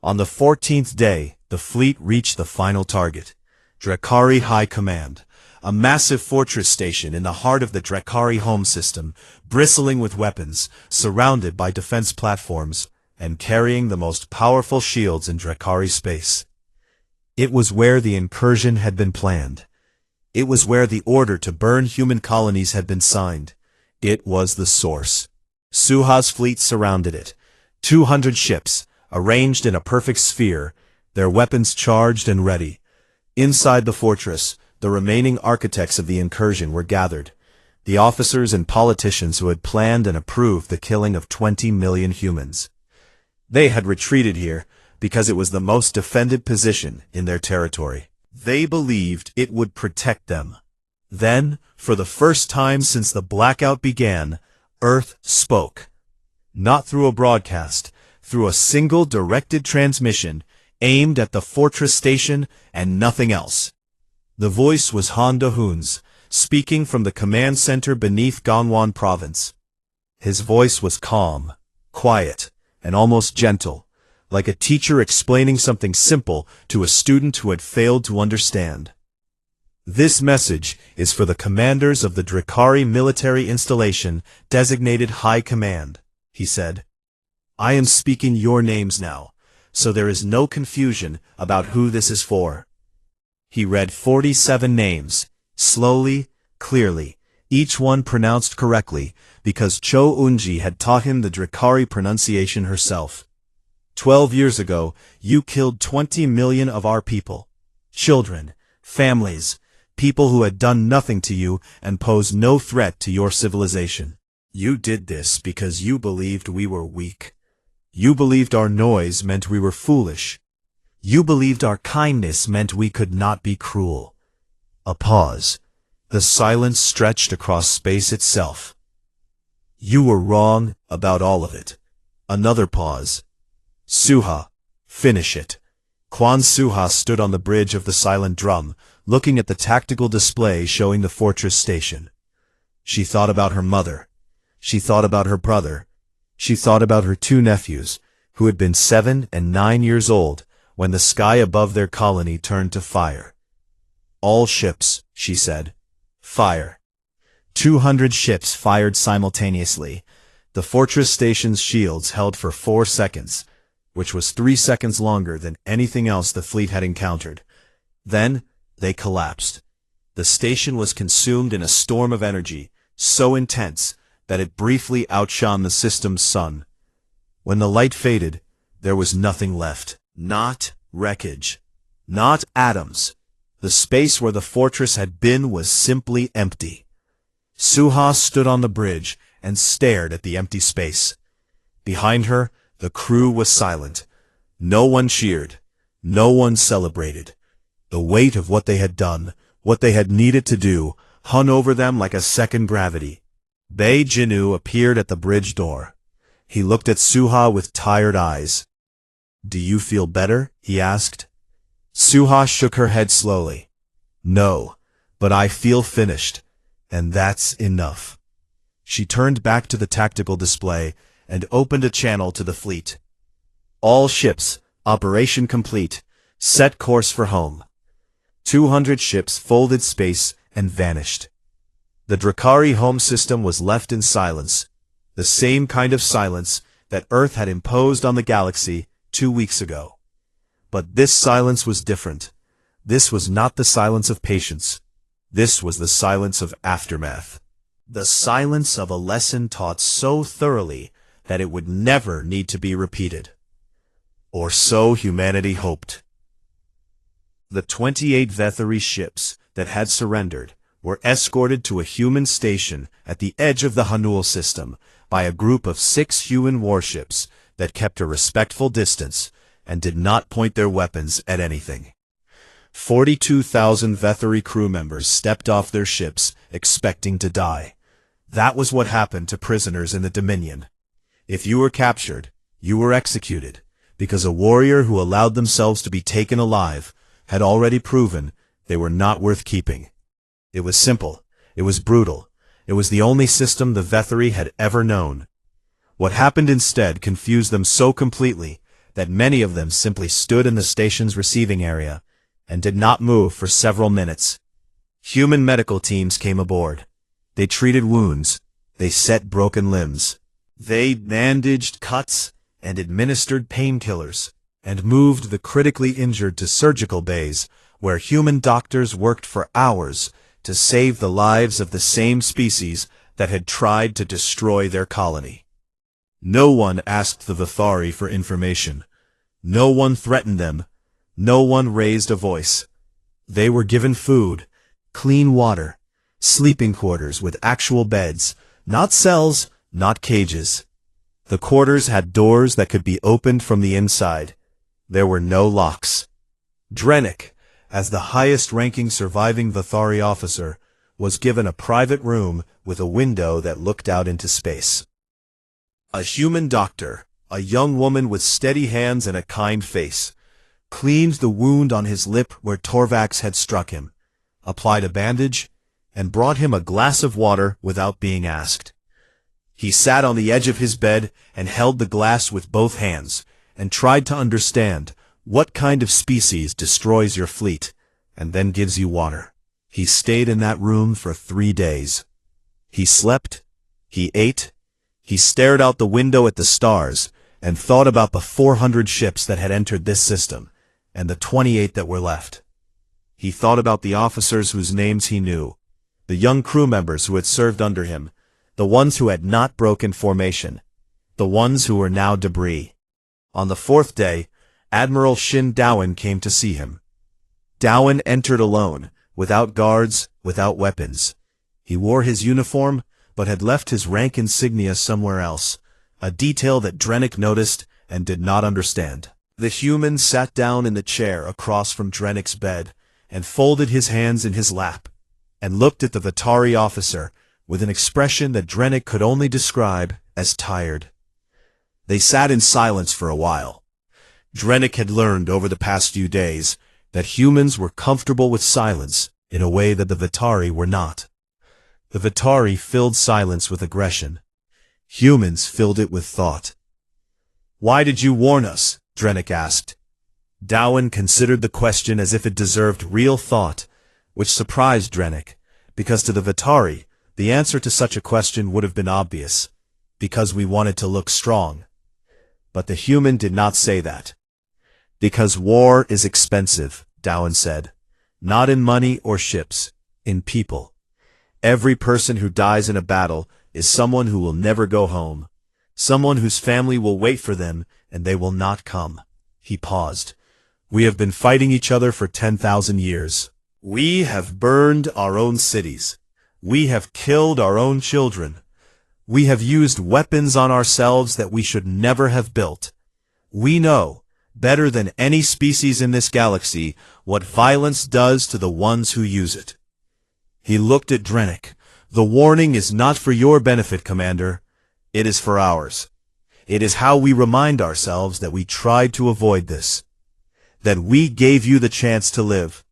On the 14th day, the fleet reached the final target, Drakari High Command, a massive fortress station in the heart of the Drakari home system, bristling with weapons, surrounded by defense platforms, and carrying the most powerful shields in Drakari space. It was where the incursion had been planned. It was where the order to burn human colonies had been signed. It was the source. Suha's fleet surrounded it. 200 ships, arranged in a perfect sphere, their weapons charged and ready. Inside the fortress, the remaining architects of the incursion were gathered, the officers and politicians who had planned and approved the killing of 20 million humans. They had retreated here because it was the most defended position in their territory. They believed it would protect them. Then, for the first time since the blackout began, Earth spoke. Not through a broadcast, through a single directed transmission aimed at the fortress station and nothing else. The voice was Han De-hoon's, speaking from the command center beneath Gangwon province. His voice was calm, quiet, and almost gentle, like a teacher explaining something simple to a student who had failed to understand. This message is for the commanders of the Drakari military installation designated High Command, he said. I am speaking your names now, so there is no confusion about who this is for. He read 47 names, slowly, clearly, each one pronounced correctly, because Cho Unji had taught him the Drakari pronunciation herself. 12 years ago, you killed 20 million of our people. Children, families, people who had done nothing to you and posed no threat to your civilization. You did this because you believed we were weak. You believed our noise meant we were foolish. You believed our kindness meant we could not be cruel. A pause. The silence stretched across space itself. You were wrong about all of it. Another pause. Suha, finish it. Kwan Suha stood on the bridge of the silent drum, looking at the tactical display showing the fortress station. She thought about her mother. She thought about her brother. She thought about her two nephews, who had been 7 and 9 years old when the sky above their colony turned to fire. All ships, she said. Fire. 200 ships fired simultaneously. The fortress station's shields held for 4 seconds, which was 3 seconds longer than anything else the fleet had encountered. Then, they collapsed. The station was consumed in a storm of energy, so intense that it briefly outshone the system's sun. When the light faded, there was nothing left. Not wreckage. Not atoms. The space where the fortress had been was simply empty. Suha stood on the bridge and stared at the empty space. Behind her, the crew was silent. No one cheered. No one celebrated. The weight of what they had done, what they had needed to do, hung over them like a second gravity. Bei Jinu appeared at the bridge door. He looked at Suha with tired eyes. Do you feel better? He asked. Suha shook her head slowly. No, but I feel finished, and that's enough. She turned back to the tactical display and opened a channel to the fleet. All ships, operation complete, set course for home. 200 ships folded space and vanished. The Drakari home system was left in silence, the same kind of silence that Earth had imposed on the galaxy 2 weeks ago. But this silence was different. This was not the silence of patience. This was the silence of aftermath. The silence of a lesson taught so thoroughly that it would never need to be repeated. Or so humanity hoped. The 28 Vethari ships that had surrendered were escorted to a human station at the edge of the Hanul system by a group of 6 human warships that kept a respectful distance, and did not point their weapons at anything. 42,000 Vethari crew members stepped off their ships, expecting to die. That was what happened to prisoners in the Dominion. If you were captured, you were executed, because a warrior who allowed themselves to be taken alive had already proven they were not worth keeping. It was simple. It was brutal. It was the only system the Vethari had ever known. What happened instead confused them so completely that many of them simply stood in the station's receiving area and did not move for several minutes. Human medical teams came aboard. They treated wounds. They set broken limbs. They bandaged cuts and administered painkillers, and moved the critically injured to surgical bays, where human doctors worked for hours to save the lives of the same species that had tried to destroy their colony. No one asked the Vethari for information. No one threatened them. No one raised a voice. They were given food, clean water, sleeping quarters with actual beds, not cells, not cages. The quarters had doors that could be opened from the inside. There were no locks. Drennick, as the highest-ranking surviving Vethari officer, was given a private room with a window that looked out into space. A human doctor, a young woman with steady hands and a kind face, cleaned the wound on his lip where Torvax had struck him, applied a bandage, and brought him a glass of water without being asked. He sat on the edge of his bed and held the glass with both hands, and tried to understand what kind of species destroys your fleet, and then gives you water. He stayed in that room for 3 days. He slept, he ate, he stared out the window at the stars, and thought about the 400 ships that had entered this system, and the 28 that were left. He thought about the officers whose names he knew, the young crew members who had served under him, the ones who had not broken formation, the ones who were now debris. On the 4th day, Admiral Shin Dowan came to see him. Dowan entered alone, without guards, without weapons. He wore his uniform, but had left his rank insignia somewhere else, a detail that Drennick noticed and did not understand. The human sat down in the chair across from Drennick's bed, and folded his hands in his lap, and looked at the Vethari officer with an expression that Drennick could only describe as tired. They sat in silence for a while. Drennick had learned over the past few days that humans were comfortable with silence in a way that the Vethari were not. The Vethari filled silence with aggression. Humans filled it with thought. "Why did you warn us?" Drennick asked. Dowan considered the question as if it deserved real thought, which surprised Drennick, because to the Vethari, the answer to such a question would have been obvious, because we wanted to look strong. But the human did not say that. "Because war is expensive," Dowan said. "Not in money or ships, in people. Every person who dies in a battle is someone who will never go home, someone whose family will wait for them and they will not come." He paused. "We have been fighting each other for 10,000 years. We have burned our own cities. We have killed our own children. We have used weapons on ourselves that we should never have built. We know, better than any species in this galaxy, what violence does to the ones who use it." He looked at Drennick. "The warning is not for your benefit, Commander. It is for ours. It is how we remind ourselves that we tried to avoid this, that we gave you the chance to live.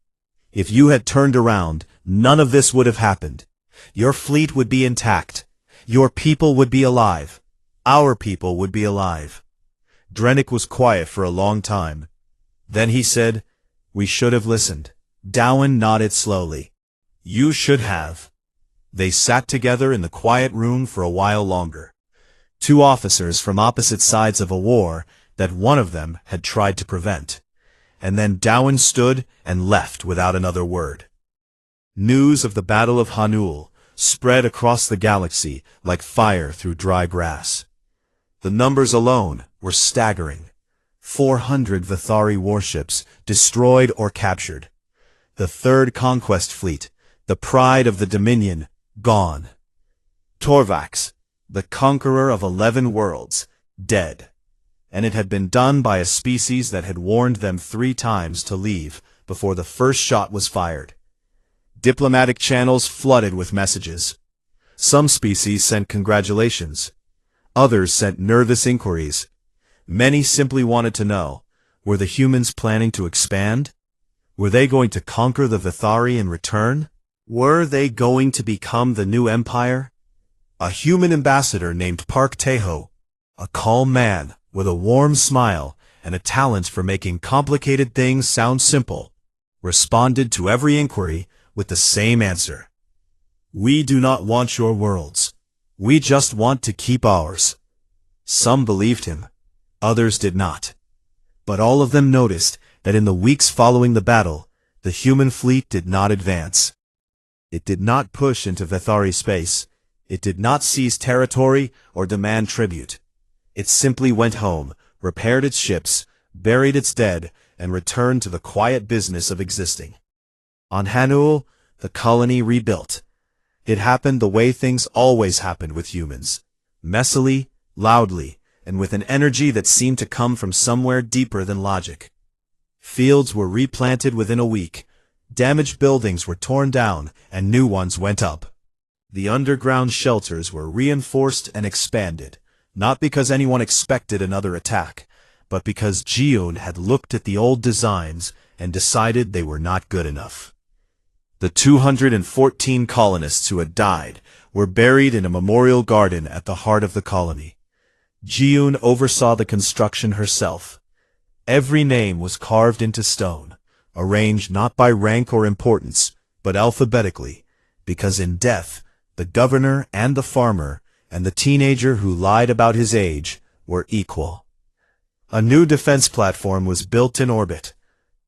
If you had turned around, none of this would have happened. Your fleet would be intact. Your people would be alive. Our people would be alive." Drennick was quiet for a long time. Then he said, "We should have listened." Dowan nodded slowly. "You should have." They sat together in the quiet room for a while longer. Two officers from opposite sides of a war that one of them had tried to prevent. And then Dowan stood and left without another word. News of the Battle of Hanul spread across the galaxy like fire through dry grass. The numbers alone were staggering. 400 Vethari warships destroyed or captured. The Third Conquest Fleet, the pride of the Dominion, gone. Torvax, the conqueror of 11 worlds, dead. and it had been done by a species that had warned them 3 times to leave before the first shot was fired. Diplomatic channels flooded with messages. Some species sent congratulations. Others sent nervous inquiries. Many simply wanted to know, were the humans planning to expand? Were they going to conquer the Vithari in return? Were they going to become the new empire? A human ambassador named Park Taeho, a calm man with a warm smile and a talent for making complicated things sound simple, responded to every inquiry with the same answer. We do not want your worlds. We just want to keep ours. Some believed him. Others did not. But all of them noticed that in the weeks following the battle, the human fleet did not advance. It did not push into Vithari space. It did not seize territory or demand tribute. It simply went home, repaired its ships, buried its dead, and returned to the quiet business of existing. On Hanul, the colony rebuilt. It happened the way things always happened with humans. Messily, loudly, and with an energy that seemed to come from somewhere deeper than logic. Fields were replanted within a week. Damaged buildings were torn down, and new ones went up. The underground shelters were reinforced and expanded, not because anyone expected another attack, but because Jiun had looked at the old designs and decided they were not good enough. The 214 colonists who had died were buried in a memorial garden at the heart of the colony. Jiun oversaw the construction herself. Every name was carved into stone, arranged not by rank or importance, but alphabetically, because in death, the governor and the farmer and the teenager who lied about his age were equal. A new defense platform was built in orbit.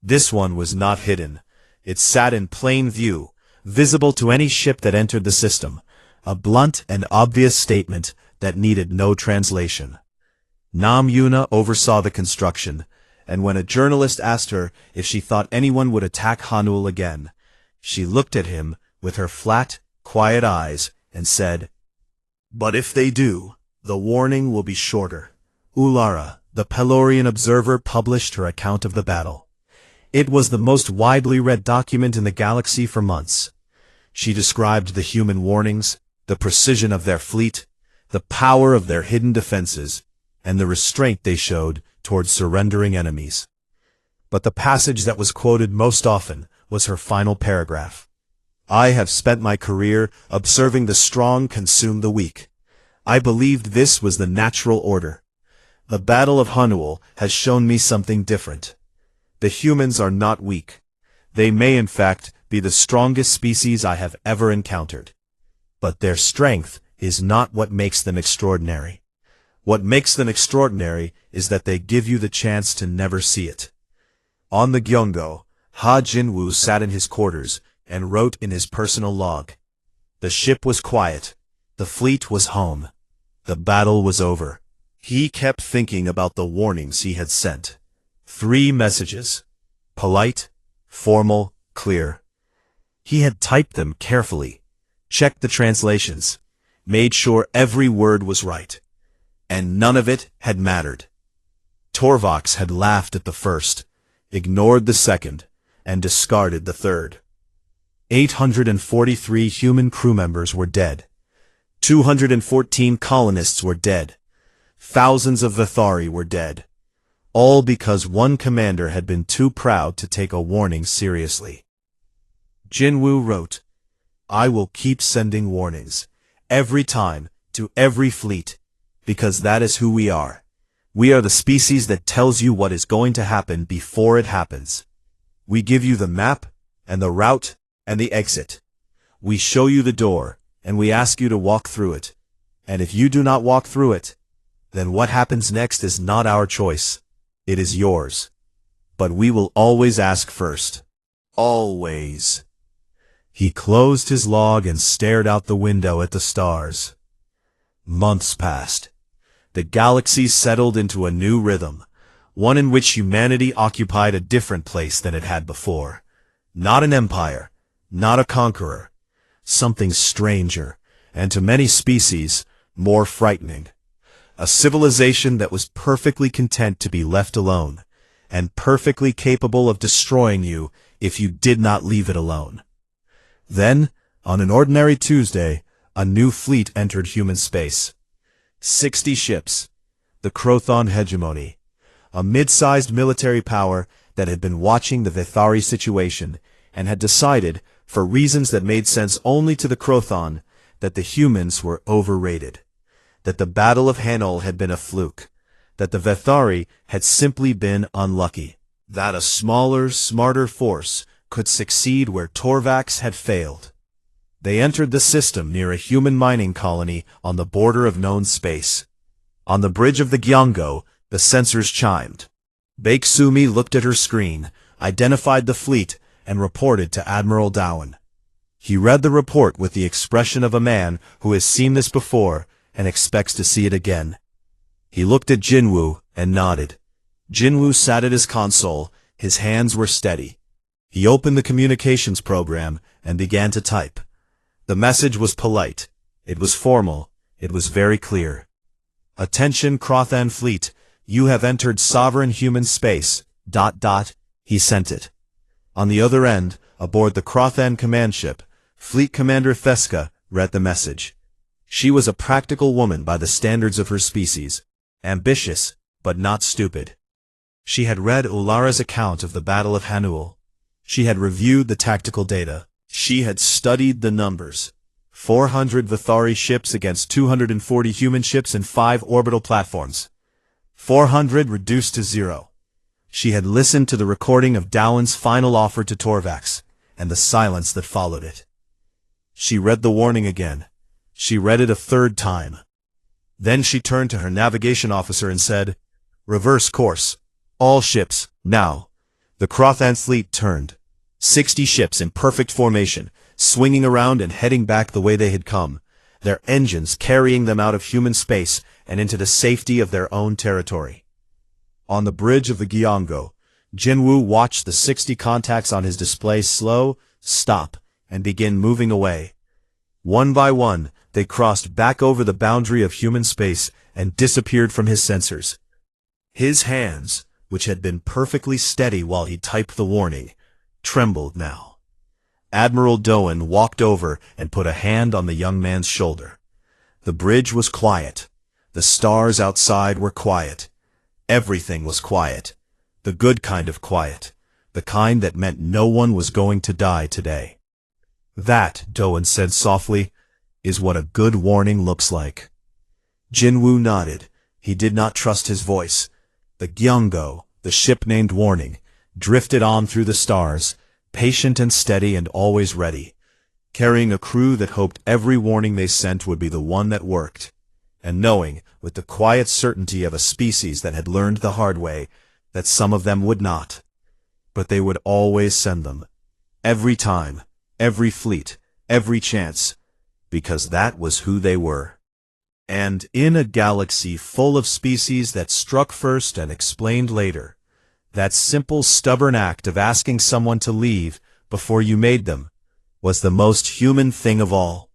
This one was not hidden. It sat in plain view, visible to any ship that entered the system, a blunt and obvious statement that needed no translation. Nam Yuna oversaw the construction, and when a journalist asked her if she thought anyone would attack Hanul again, she looked at him with her flat, quiet eyes and said, "But if they do, the warning will be shorter." Ulara, the Pelorian observer, published her account of the battle. It was the most widely read document in the galaxy for months. She described the human warnings, the precision of their fleet, the power of their hidden defenses, and the restraint they showed towards surrendering enemies. But the passage that was quoted most often was her final paragraph. "I have spent my career observing the strong consume the weak. I believed this was the natural order. The Battle of Hanul has shown me something different. The humans are not weak. They may in fact be the strongest species I have ever encountered. But their strength is not what makes them extraordinary. What makes them extraordinary is that they give you the chance to never see it." On the Gyeonggo, Ha Jinwoo sat in his quarters and wrote in his personal log. The ship was quiet. The fleet was home. The battle was over. He kept thinking about the warnings he had sent. 3 messages. Polite, formal, clear. He had typed them carefully, checked the translations, made sure every word was right. And none of it had mattered. Torvox had laughed at the first, ignored the second, and discarded the third. 843 human crew members were dead. 214 colonists were dead. Thousands of Vithari were dead. All because one commander had been too proud to take a warning seriously. Jinwoo wrote, "I will keep sending warnings, every time, to every fleet, because that is who we are. We are the species that tells you what is going to happen before it happens. We give you the map, and the route, and the exit. We show you the door, and we ask you to walk through it. And if you do not walk through it, then what happens next is not our choice. It is yours. But we will always ask first. Always." He closed his log and stared out the window at the stars. Months passed. The galaxy settled into a new rhythm, one in which humanity occupied a different place than it had before. Not an empire, not a conqueror, something stranger, and to many species, more frightening. A civilization that was perfectly content to be left alone, and perfectly capable of destroying you if you did not leave it alone. Then, on an ordinary Tuesday, a new fleet entered human space. 60 ships. The Chrothon hegemony. A mid-sized military power that had been watching the Vethari situation and had decided, for reasons that made sense only to the Chrothon, that the humans were overrated. That the Battle of Hanol had been a fluke. That the Vethari had simply been unlucky. That a smaller, smarter force could succeed where Torvax had failed. They entered the system near a human mining colony on the border of known space. On the bridge of the Gyeongo, the sensors chimed. Bakesumi looked at her screen, identified the fleet, and reported to Admiral Dowen. He read the report with the expression of a man who has seen this before and expects to see it again. He looked at Jinwoo and nodded. Jinwoo sat at his console, his hands were steady. He opened the communications program and began to type. The message was polite. It was formal. It was very clear. Attention Chrothon fleet, you have entered sovereign human space, ... He sent it. On the other end, aboard the Chrothon command ship, Fleet Commander Theska read the message. She was a practical woman by the standards of her species, ambitious, but not stupid. She had read Ulara's account of the Battle of Hanul. She had reviewed the tactical data. She had studied the numbers. 400 Vethari ships against 240 human ships and 5 orbital platforms. 400 reduced to 0. She had listened to the recording of Dowen's final offer to Torvax, and the silence that followed it. She read the warning again. She read it a third time. Then she turned to her navigation officer and said, "Reverse course. All ships, now." The Chrothon fleet turned. 60 ships in perfect formation, swinging around and heading back the way they had come, their engines carrying them out of human space and into the safety of their own territory. On the bridge of the Gyeongo, Jinwoo watched the 60 contacts on his display slow, stop, and begin moving away. One by one, they crossed back over the boundary of human space and disappeared from his sensors. His hands, which had been perfectly steady while he typed the warning, trembled now. Admiral Dowen walked over and put a hand on the young man's shoulder. The bridge was quiet. The stars outside were quiet. Everything was quiet. The good kind of quiet. The kind that meant no one was going to die today. That, Dowen said softly, is what a good warning looks like. Jinwoo nodded. He did not trust his voice. The Gyeongo, the ship named Warning, drifted on through the stars, patient and steady and always ready, carrying a crew that hoped every warning they sent would be the one that worked, and knowing, with the quiet certainty of a species that had learned the hard way, that some of them would not. But they would always send them. Every time, every fleet, every chance, because that was who they were. And in a galaxy full of species that struck first and explained later, that simple, stubborn act of asking someone to leave before you made them was the most human thing of all.